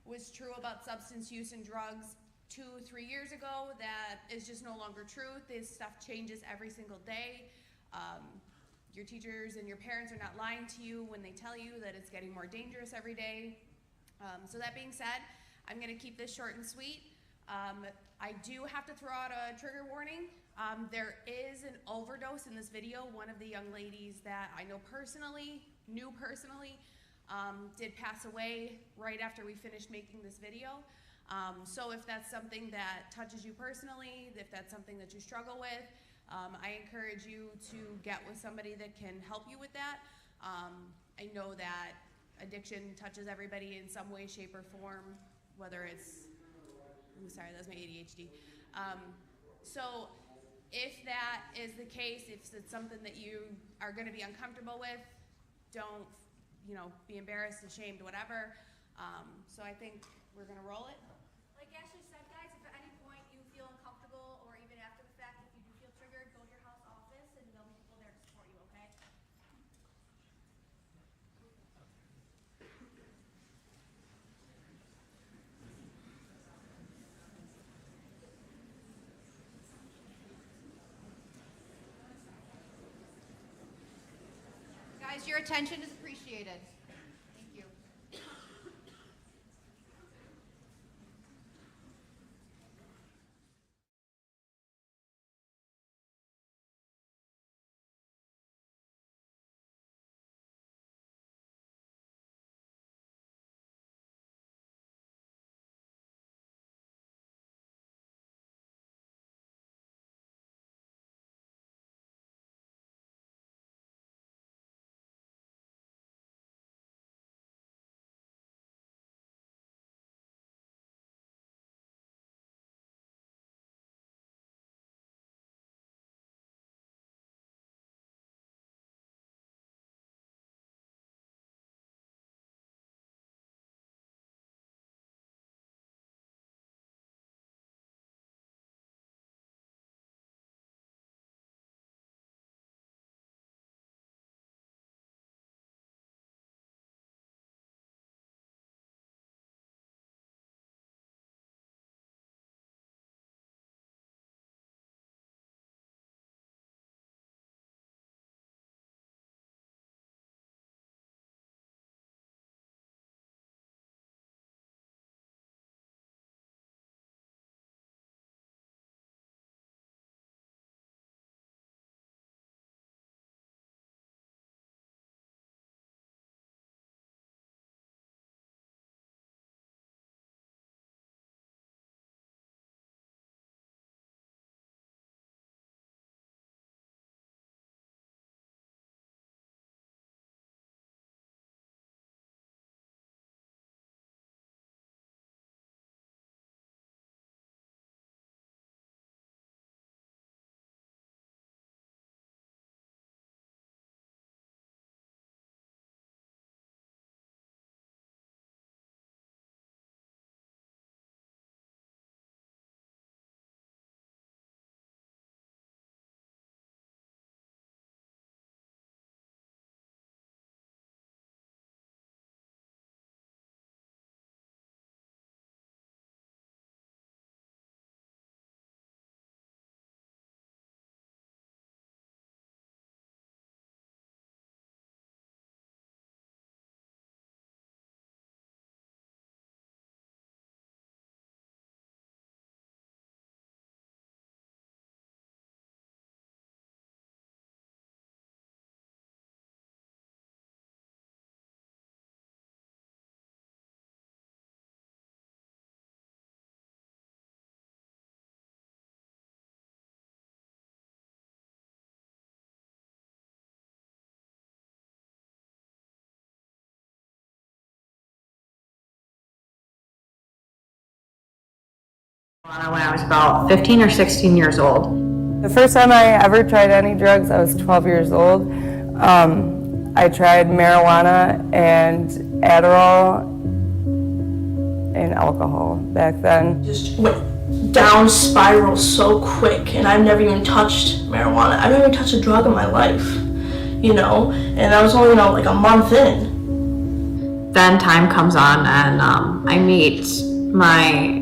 was true about substance use and drugs 2-3 years ago, that is just no longer true. This stuff changes every single day. Your teachers and your parents are not lying to you when they tell you that it's getting more dangerous every day. So that being said, I'm gonna keep this short and sweet. I do have to throw out a trigger warning. There is an overdose in this video. One of the young ladies that I knew personally, did pass away right after we finished making this video. So if that's something that touches you personally, if that's something that you struggle with, I encourage you to get with somebody that can help you with that. I know that addiction touches everybody in some way, shape, or form, whether it's, ooh, sorry, that's my ADHD. So if that is the case, if it's something that you are gonna be uncomfortable with, don't, be embarrassed, ashamed, whatever. So I think we're gonna roll it. Like Ashley said, guys, if at any point you feel uncomfortable, or even after the fact, if you do feel triggered, go to your house office and there'll be people there to support you, okay? Guys, your attention is appreciated. Thank you. When I was about 15 or 16 years old. The first time I ever tried any drugs, I was 12 years old. I tried marijuana and Adderall and alcohol back then. Just went down spiral so quick, and I've never even touched marijuana. I've never even touched a drug in my life, and I was only, like a month in. then time comes on and I meet my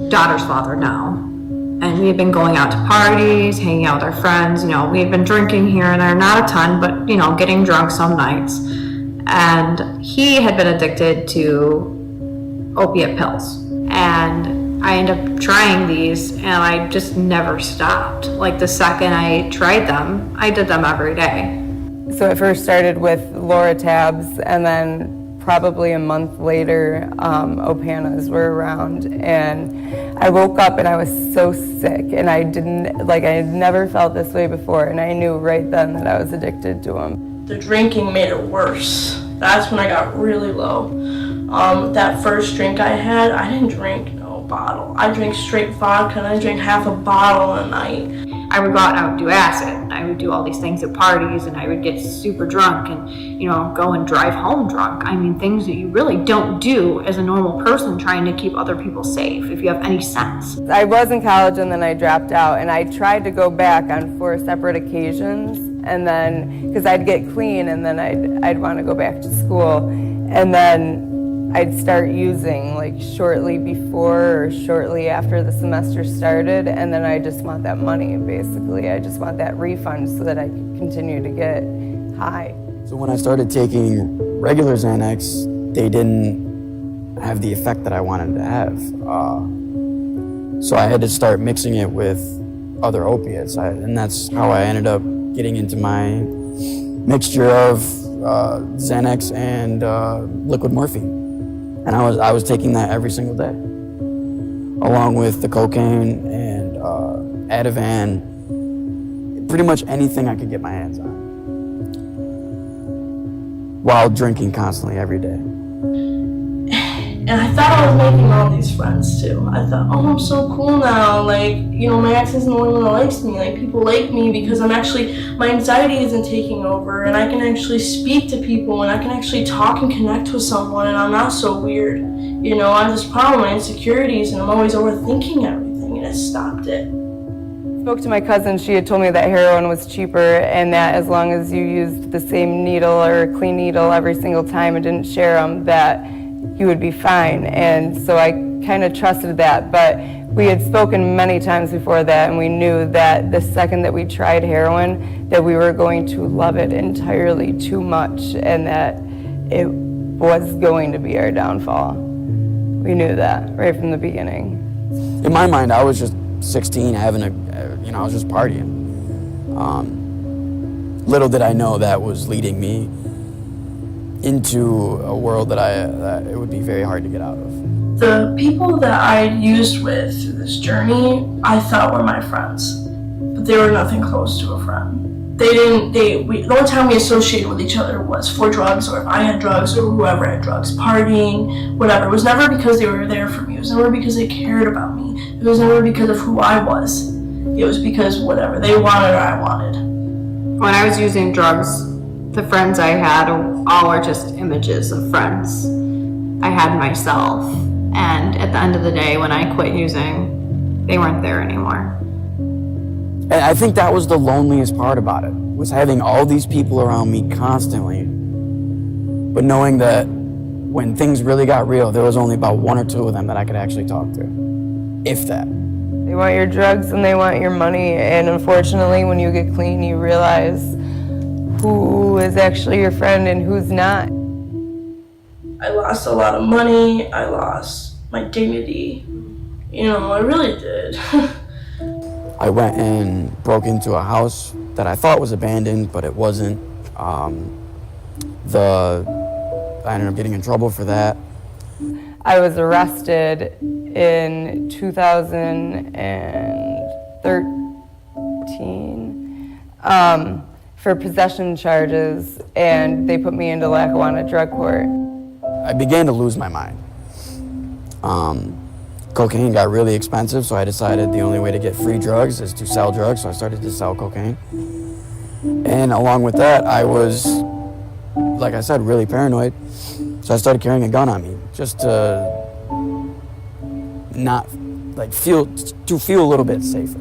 daughter's father now. And we had been going out to parties, hanging out with our friends, you know, we had been drinking here and there, not a ton, but, you know, getting drunk some nights. And he had been addicted to opiate pills. And I ended up trying these and I just never stopped. Like the second I tried them, I did them every day. So it first started with Loratabs, and then probably a month later, Opanas were around, and I woke up and I was so sick, and I had never felt this way before, and I knew right then that I was addicted to them. The drinking made it worse. That's when I got really low. That first drink I had, I didn't drink no bottle. I drank straight vodka, and I drank half a bottle a night. I would go out and I would do acid, and I would do all these things at parties, and I would get super drunk and, you know, go and drive home drunk. I mean, things that you really don't do as a normal person trying to keep other people safe, if you have any sense. I was in college and then I dropped out, and I tried to go back on 4 separate occasions, and then, because I'd get clean and then I'd want to go back to school, and then I'd start using like shortly before or shortly after the semester started, and then I just want that money, basically. I just want that refund so that I could continue to get high. So when I started taking regular Xanax, they didn't have the effect that I wanted to have. So I had to start mixing it with other opiates, and that's how I ended up getting into my mixture of Xanax and liquid morphine. And I was taking that every single day, along with the cocaine and Ativan, pretty much anything I could get my hands on, while drinking constantly every day. And I thought I was making all these friends too. I thought, oh, I'm so cool now. Like, you know, my ex isn't the only one that likes me. Like, people like me because my anxiety isn't taking over, and I can actually speak to people, and I can actually talk and connect with someone, and I'm not so weird. You know, I have this problem with my insecurities, and I'm always overthinking everything, and it stopped it. I spoke to my cousin. She had told me that heroin was cheaper, and that as long as you used the same needle or a clean needle every single time and didn't share them, that you would be fine. And so I kind of trusted that, but we had spoken many times before that, and we knew that the second that we tried heroin, that we were going to love it entirely too much, and that it was going to be our downfall. We knew that right from the beginning. In my mind, I was just 16, I was just partying. Little did I know that was leading me into a world that it would be very hard to get out of. The people that I used with through this journey, I thought were my friends, but they were nothing close to a friend. The only time we associated with each other was for drugs, or if I had drugs, or whoever had drugs, partying, whatever. It was never because they were there for me. It was never because they cared about me. It was never because of who I was. It was because whatever they wanted or I wanted. When I was using drugs, the friends I had all were just images of friends. I had myself, and at the end of the day, when I quit using, they weren't there anymore. And I think that was the loneliest part about it, was having all these people around me constantly, but knowing that when things really got real, there was only about 1 or 2 of them that I could actually talk to, if that. They want your drugs and they want your money, and unfortunately, when you get clean, you realize who is actually your friend and who's not. I lost a lot of money. I lost my dignity. You know, I really did. I went and broke into a house that I thought was abandoned, but it wasn't. I ended up getting in trouble for that. I was arrested in 2013 for possession charges, and they put me into Lackawanna drug court. I began to lose my mind. Cocaine got really expensive, so I decided the only way to get free drugs is to sell drugs, so I started to sell cocaine. And along with that, I was, like I said, really paranoid, so I started carrying a gun on me, just to not, feel a little bit safer.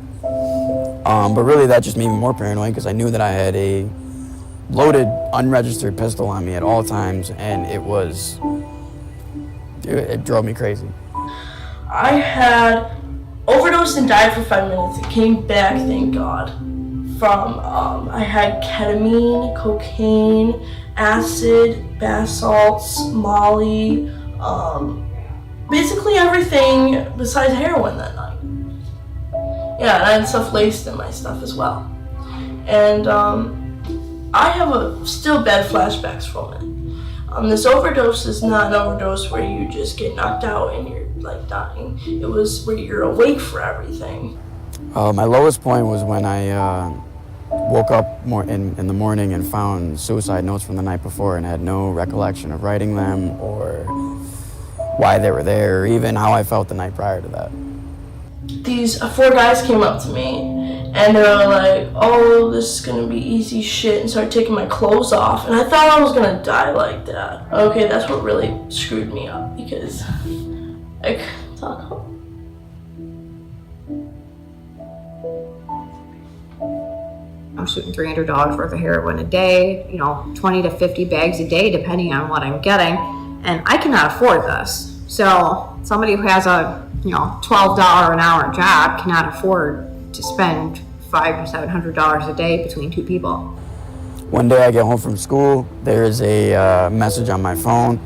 But really that just made me more paranoid, because I knew that I had a loaded, unregistered pistol on me at all times, and it was Dude, it drove me crazy. I had overdosed and died for 5 minutes and came back, thank God. From, I had ketamine, cocaine, acid, bath salts, Molly, basically everything besides heroin that night. Yeah, and I had stuff laced in my stuff as well. And I have still bad flashbacks from it. This overdose is not an overdose where you just get knocked out and you're like dying. It was where you're awake for everything. My lowest point was when I woke up in the morning and found suicide notes from the night before and had no recollection of writing them or why they were there or even how I felt the night prior to that. These 4 guys came up to me and they were like, oh, this is gonna be easy shit, and started taking my clothes off, and I thought I was gonna die like that. Okay, that's what really screwed me up because I couldn't talk. I'm shooting $300 worth of heroin a day, 20 to 50 bags a day, depending on what I'm getting. And I cannot afford this. So somebody who has a, $12 an hour job cannot afford to spend $500 to $700 a day between 2 people. One day I get home from school, there's a message on my phone.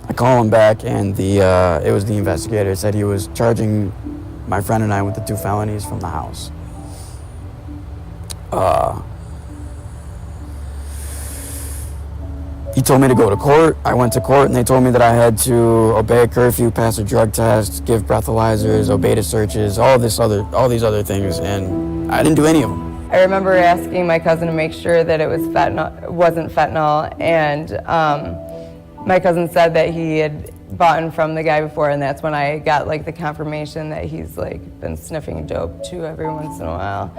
I call him back and it was the investigator. It said he was charging my friend and I with the 2 felonies from the house. He told me to go to court. I went to court and they told me that I had to obey a curfew, pass a drug test, give breathalyzers, obey the searches, all these other things, and I didn't do any of them. I remember asking my cousin to make sure that it wasn't fentanyl, and my cousin said that he had bought from the guy before, and that's when I got the confirmation that he's been sniffing dope too every once in a while.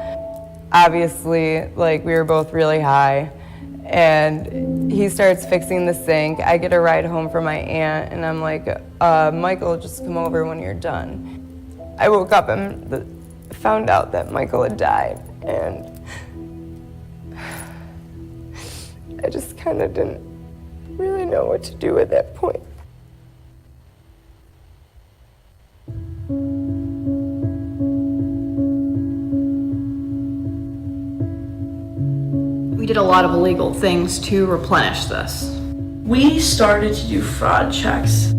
Obviously, we were both really high, and he starts fixing the sink. I get a ride home from my aunt, and I'm like, Michael, just come over when you're done. I woke up and found out that Michael had died, and I just kind of didn't really know what to do at that point. We did a lot of illegal things to replenish this. We started to do fraud checks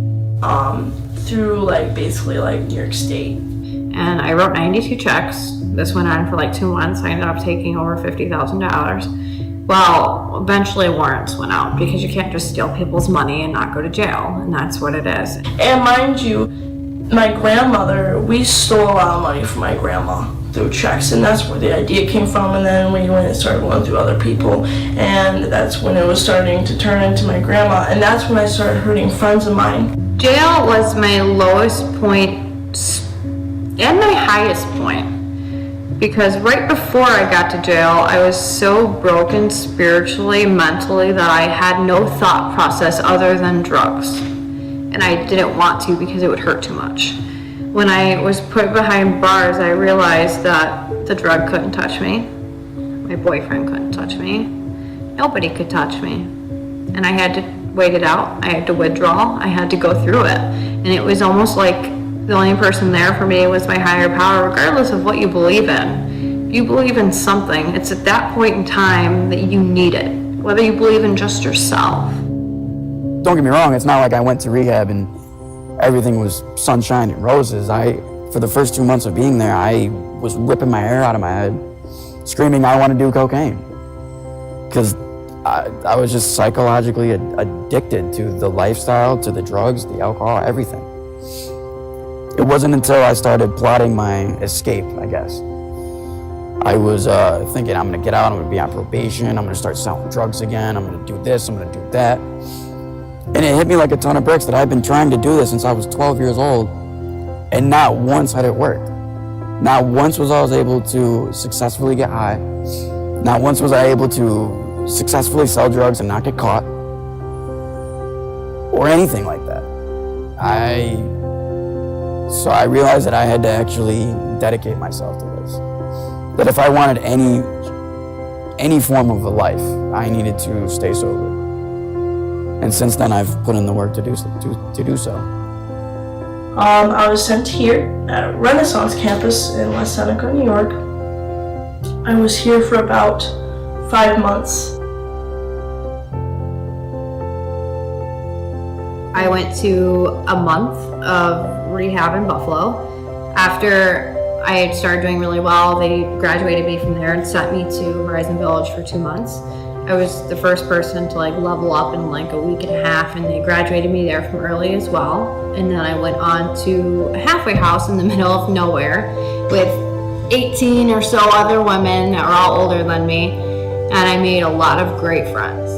through basically New York State. And I wrote 92 checks. This went on for 2 months. I ended up taking over $50,000. Well, eventually warrants went out because you can't just steal people's money and not go to jail, and that's what it is. And mind you, my grandmother, we stole a lot of money from my grandma through checks, and that's where the idea came from. And then we went and started going through other people, and that's when it was starting to turn into my grandma, and that's when I started hurting friends of mine. Jail was my lowest point and my highest point, because right before I got to jail, I was so broken spiritually, mentally, that I had no thought process other than drugs. And I didn't want to because it would hurt too much. When I was put behind bars, I realized that the drug couldn't touch me. My boyfriend couldn't touch me. Nobody could touch me. And I had to wait it out. I had to withdraw. I had to go through it. And it was almost like the only person there for me was my higher power, regardless of what you believe in. If you believe in something, it's at that point in time that you need it, whether you believe in just yourself. Don't get me wrong, it's not like I went to rehab and everything was sunshine and roses. For the first 2 months of being there, I was ripping my hair out of my head, screaming I want to do cocaine. Because I was just psychologically addicted to the lifestyle, to the drugs, the alcohol, everything. It wasn't until I started plotting my escape, I guess. I was thinking I'm gonna get out, I'm gonna be on probation, I'm gonna start selling drugs again, I'm gonna do this, I'm gonna do that. And it hit me like a ton of bricks that I've been trying to do this since I was 12 years old, and not once had it worked. Not once was I able to successfully get high. Not once was I able to successfully sell drugs and not get caught, or anything like that. So I realized that I had to actually dedicate myself to this. That if I wanted any form of a life, I needed to stay sober. And since then, I've put in the work to do so. I was sent here at Renaissance campus in West Seneca, New York. I was here for about 5 months. I went to a month of rehab in Buffalo. After I had started doing really well, they graduated me from there and sent me to Horizon Village for 2 months. I was the first person to level up in a week and a half, and they graduated me there from early as well. And then I went on to a halfway house in the middle of nowhere with 18 or so other women that were all older than me, and I made a lot of great friends.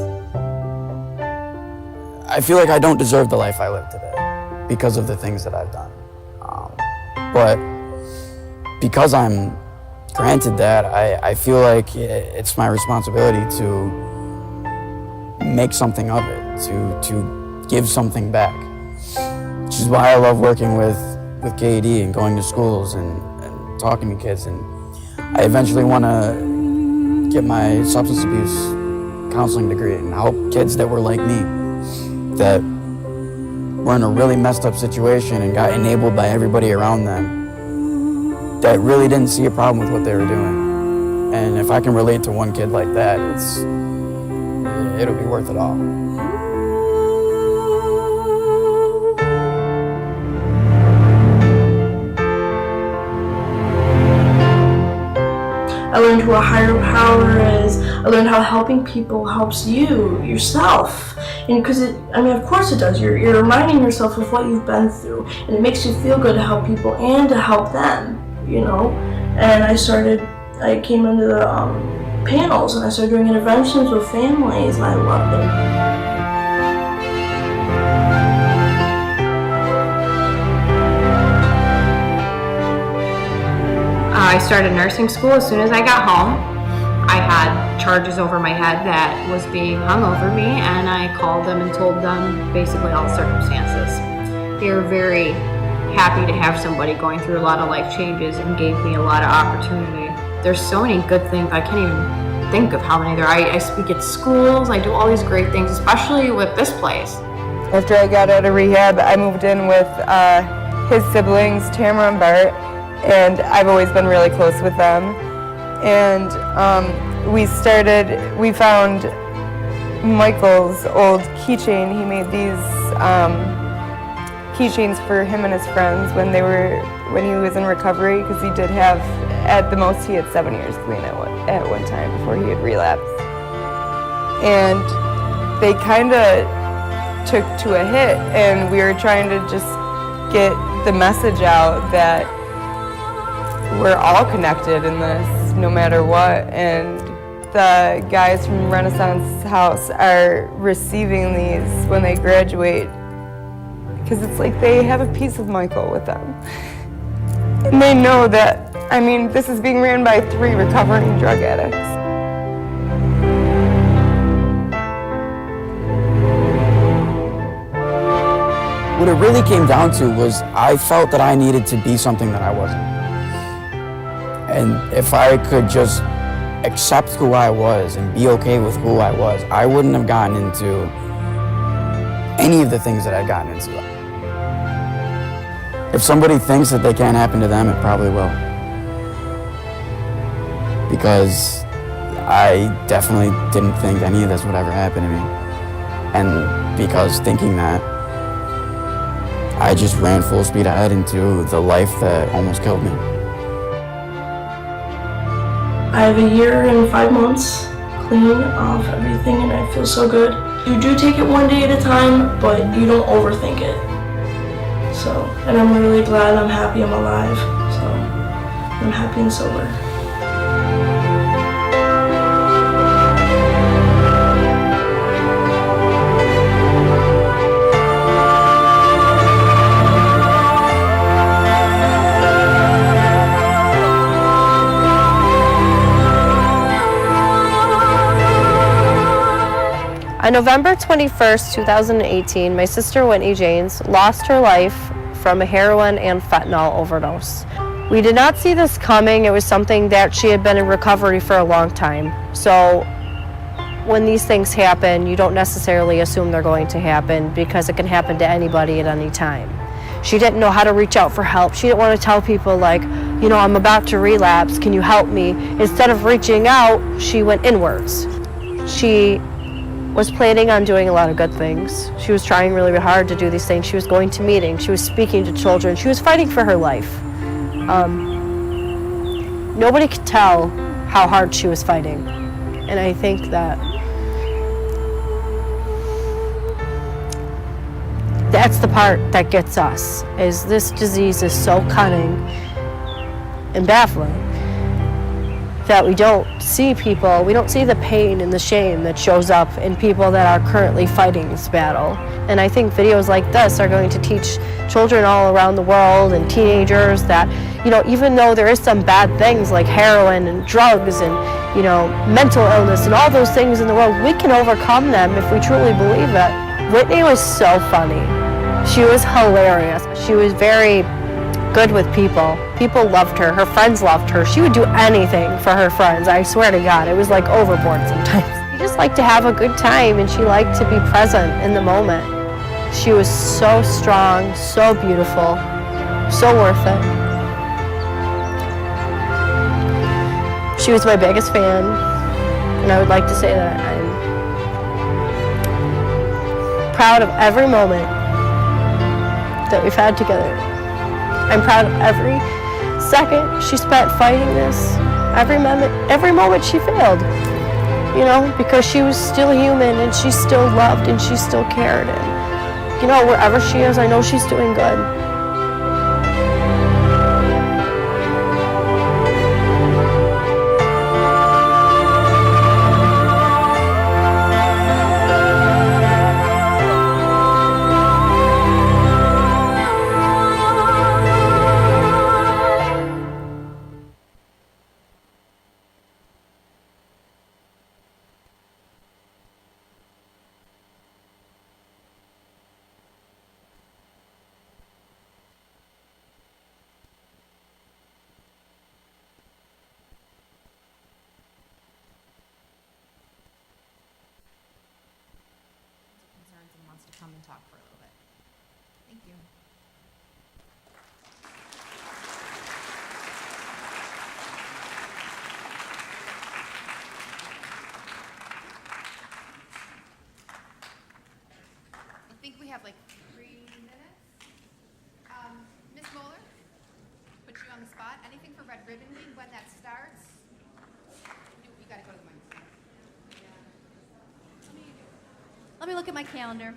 I feel like I don't deserve the life I live today because of the things that I've done. But because I'm granted that, I feel like it's my responsibility to make something of it, to give something back. Which is why I love working with KED and going to schools and talking to kids. And I eventually want to get my substance abuse counseling degree and help kids that were like me, that were in a really messed up situation and got enabled by everybody around them, that really didn't see a problem with what they were doing. And if I can relate to one kid like that, it'll be worth it all. I learned who a higher power is. I learned how helping people helps you, yourself. And because of course it does. You're reminding yourself of what you've been through, and it makes you feel good to help people and to help them, And I came into the panels, and I started doing interventions with families, and I loved it. I started nursing school as soon as I got home. I had charges over my head that was being hung over me, and I called them and told them basically all the circumstances. They were very happy to have somebody going through a lot of life changes and gave me a lot of opportunity. There's so many good things, I can't even think of how many there are. I speak at schools, I do all these great things, especially with this place. After I got out of rehab, I moved in with his siblings, Tamara and Bart, and I've always been really close with them. And we found Michael's old keychain. He made these keychains for him and his friends when he was in recovery, because he did have, at the most, he had 7 years clean at one time before he had relapsed. And they kind of took to a hit, and we were trying to just get the message out that we're all connected in this, no matter what. And the guys from Renaissance House are receiving these when they graduate, because it's like they have a piece of Michael with them. And they know that, this is being ran by 3 recovering drug addicts. What it really came down to was I felt that I needed to be something that I wasn't. And if I could just accept who I was and be okay with who I was, I wouldn't have gotten into any of the things that I've gotten into. If somebody thinks that they can't happen to them, it probably will. Because I definitely didn't think any of this would ever happen to me. And because thinking that, I just ran full speed ahead into the life that almost killed me. I have a year and 5 months clean off everything, and I feel so good. You do take it one day at a time, but you don't overthink it. And I'm really glad, I'm happy I'm alive. So I'm happy and sober. On November 21st, 2018, my sister Whitney Janes lost her life from a heroin and fentanyl overdose. We did not see this coming. It was something that she had been in recovery for a long time. So when these things happen, you don't necessarily assume they're going to happen because it can happen to anybody at any time. She didn't know how to reach out for help. She didn't want to tell people like, you know, I'm about to relapse, can you help me? Instead of reaching out, she went inwards. She was planning on doing a lot of good things. She was trying really hard to do these things. She was going to meetings, she was speaking to children, she was fighting for her life. Nobody could tell how hard she was fighting. And I think that that's the part that gets us, is this disease is so cunning and baffling that we don't see people, we don't see the pain and the shame that shows up in people that are currently fighting this battle. And I think videos like this are going to teach children all around the world and teenagers that, you know, even though there is some bad things like heroin and drugs and, you know, mental illness and all those things in the world, we can overcome them if we truly believe it. Whitney was so funny. She was hilarious. She was very good with people. People loved her. Her friends loved her. She would do anything for her friends. I swear to God, it was like overboard sometimes. She just liked to have a good time, and she liked to be present in the moment. She was so strong, so beautiful, so worth it. She was my biggest fan, and I would like to say that I'm proud of every moment that we've had together. I'm proud of every second she spent fighting this, every moment she failed, you know, because she was still human and she still loved and she still cared. And, you know, wherever she is, I know she's doing good. Concerns and wants to come and talk for a little bit. Thank you. I think we have like 3 minutes. Ms. Moeller, put you on the spot. Anything for Red Ribbon Week, when that starts? You gotta go to the microphone. Let me look at my calendar.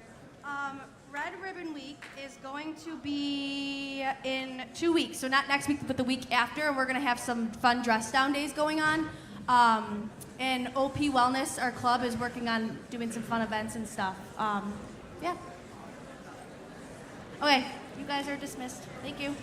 Red Ribbon Week is going to be in 2 weeks, so not next week, but the week after, and we're going to have some fun dress down days going on. And OP Wellness, our club, is working on doing some fun events and stuff. Yeah. Okay, you guys are dismissed. Thank you.